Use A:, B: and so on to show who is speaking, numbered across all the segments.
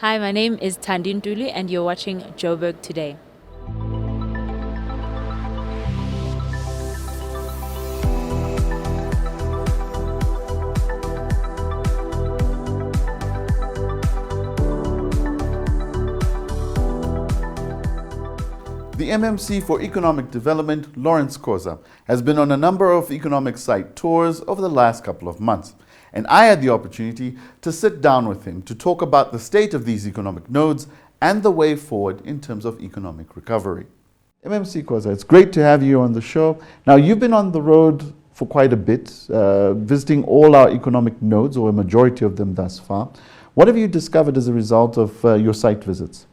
A: Hi, my name is Tandin Tuli and you're watching Joburg Today.
B: The MMC for Economic Development, Lawrence Khoza, has been on a number of economic site tours over the last couple of months. And I had the opportunity to sit down with him to talk about the state of these economic nodes and the way forward in terms of economic recovery. MMC Khoza, it's great to have you on the show. Now, you've been on the road for quite a bit, visiting all our economic nodes, or a majority of them thus far. What have you discovered as a result of your site visits?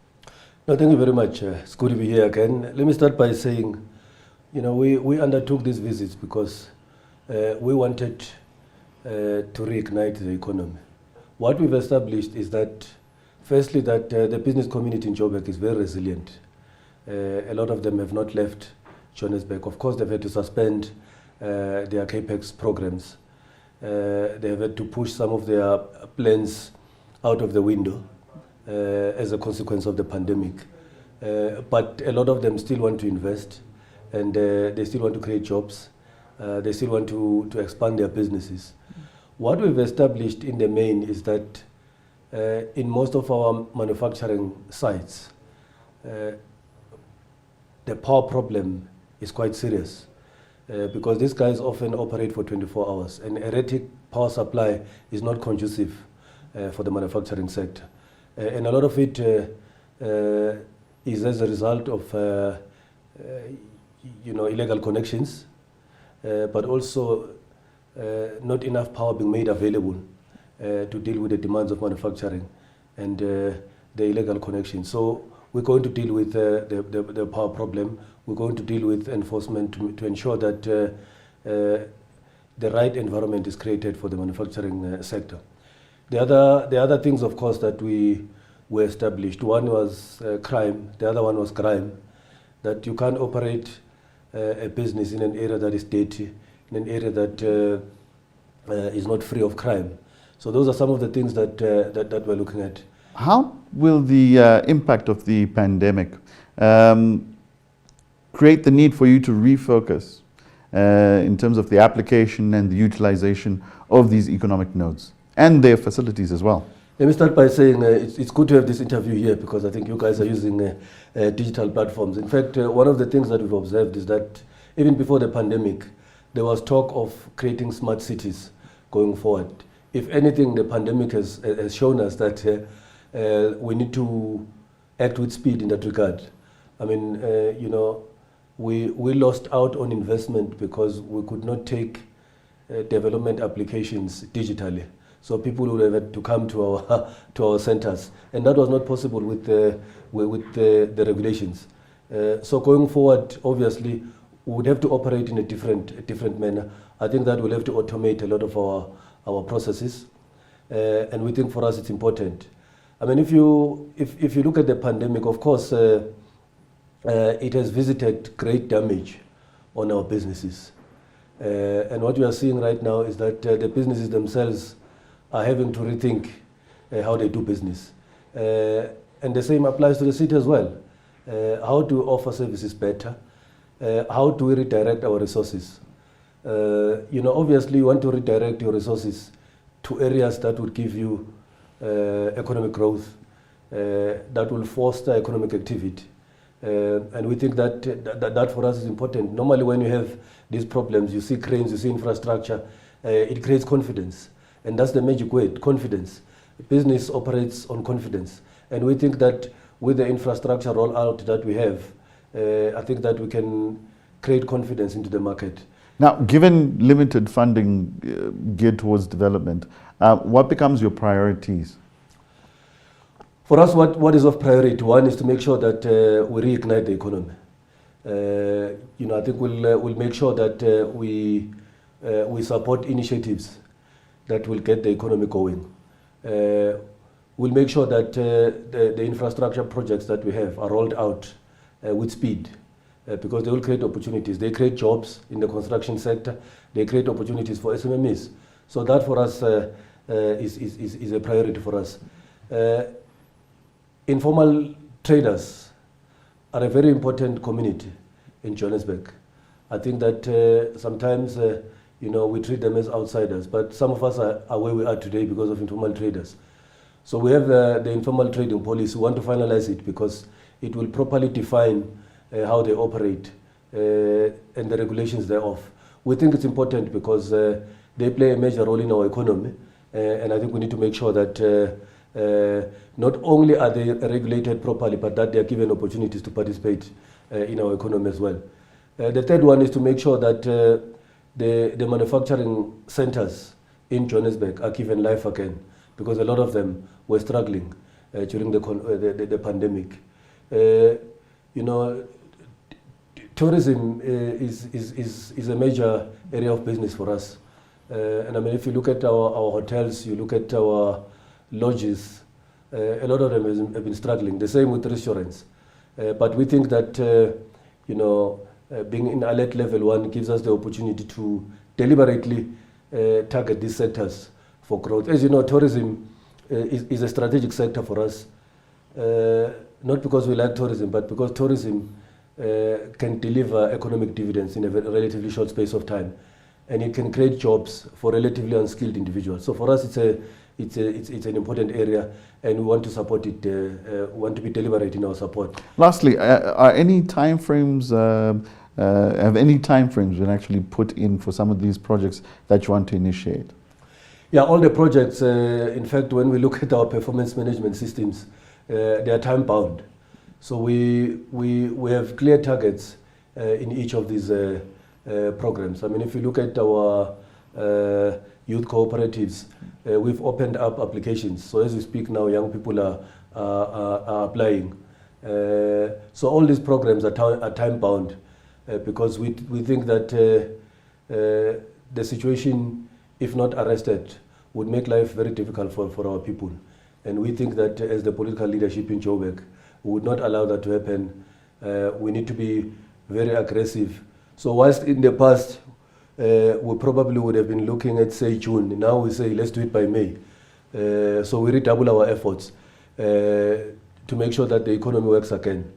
C: No, thank you very much. It's good to be here again. Let me start by saying, we undertook these visits because we wanted to reignite the economy. What we've established is that, firstly, that the business community in Joburg is very resilient. A lot of them have not left Johannesburg. Of course, they've had to suspend their capex programs. They have had to push some of their plans out of the window as a consequence of the pandemic. But a lot of them still want to invest, and they still want to create jobs. They still want to expand their businesses. What we've established in the main is that in most of our manufacturing sites, the power problem is quite serious because these guys often operate for 24 hours, and erratic power supply is not conducive for the manufacturing sector. And a lot of it is as a result of illegal connections, but also not enough power being made available to deal with the demands of manufacturing and the illegal connections. So we're going to deal with the power problem. We're going to deal with enforcement to ensure that the right environment is created for the manufacturing sector. The other things, of course, that we established, one was crime, the other one was crime, that you can't operate a business in an area that is dirty, in an area that is not free of crime. So those are some of the things that we're looking at.
B: How will the impact of the pandemic create the need for you to refocus in terms of the application and the utilization of these economic nodes and their facilities as well?
C: Let me start by saying it's good to have this interview here because I think you guys are using digital platforms. In fact, one of the things that we've observed is that even before the pandemic, there was talk of creating smart cities going forward. If anything, the pandemic has shown us that we need to act with speed in that regard. I mean, we lost out on investment because we could not take development applications digitally. So people would have had to come to our centers, and that was not possible with the regulations. So going forward, obviously, we would have to operate in a different manner. I think that we'll have to automate a lot of our processes, and we think for us it's important. I mean, if you look at the pandemic, of course, it has visited great damage on our businesses, and what we are seeing right now is that the businesses themselves are having to rethink how they do business. And the same applies to the city as well. How to offer services better? How do we redirect our resources? Obviously you want to redirect your resources to areas that would give you economic growth, that will foster economic activity. And we think that for us is important. Normally when you have these problems, you see cranes, you see infrastructure, it creates confidence. And that's the magic word, confidence. Business operates on confidence. And we think that with the infrastructure rollout that we have, I think that we can create confidence into the market.
B: Now, given limited funding geared towards development, what becomes your priorities?
C: For us, what is of priority? One is to make sure that we reignite the economy. I think we'll make sure that we support initiatives that will get the economy going. We'll make sure that the infrastructure projects that we have are rolled out with speed because they will create opportunities. They create jobs in the construction sector. They create opportunities for SMMEs. So that for us is a priority for us. informal traders are a very important community in Johannesburg. I think that sometimes we treat them as outsiders, but some of us are where we are today because of informal traders. So we have the informal trading policy. We want to finalize it because it will properly define how they operate and the regulations thereof. We think it's important because they play a major role in our economy, and I think we need to make sure that not only are they regulated properly, but that they are given opportunities to participate in our economy as well. The third one is to make sure that the manufacturing centers in Johannesburg are given life again, because a lot of them were struggling during the pandemic. Tourism is a major area of business for us. And I mean, if you look at our hotels, you look at our lodges, a lot of them have been struggling. The same with restaurants. But we think that, being in alert level 1 gives us the opportunity to deliberately target these sectors for growth. As you know, tourism is a strategic sector for us, not because we like tourism, but because tourism can deliver economic dividends in a relatively short space of time, and it can create jobs for relatively unskilled individuals. So for us, it's an important area, and we want to support it. We want to be deliberate in our support.
B: Lastly, are any timeframes? Have any timeframes been actually put in for some of these projects that you want to initiate?
C: Yeah, all the projects. In fact, when we look at our performance management systems, they are time bound. So we have clear targets in each of these programs. I mean, if you look at our youth cooperatives, we've opened up applications. So as we speak now, young people are applying. So all these programs are time bound because we think that the situation, if not arrested, would make life very difficult for our people. And we think that as the political leadership in Joburg, we would not allow that to happen. We need to be very aggressive. So whilst in the past, we probably would have been looking at, say, June. Now we say, let's do it by May. So we redouble our efforts to make sure that the economy works again.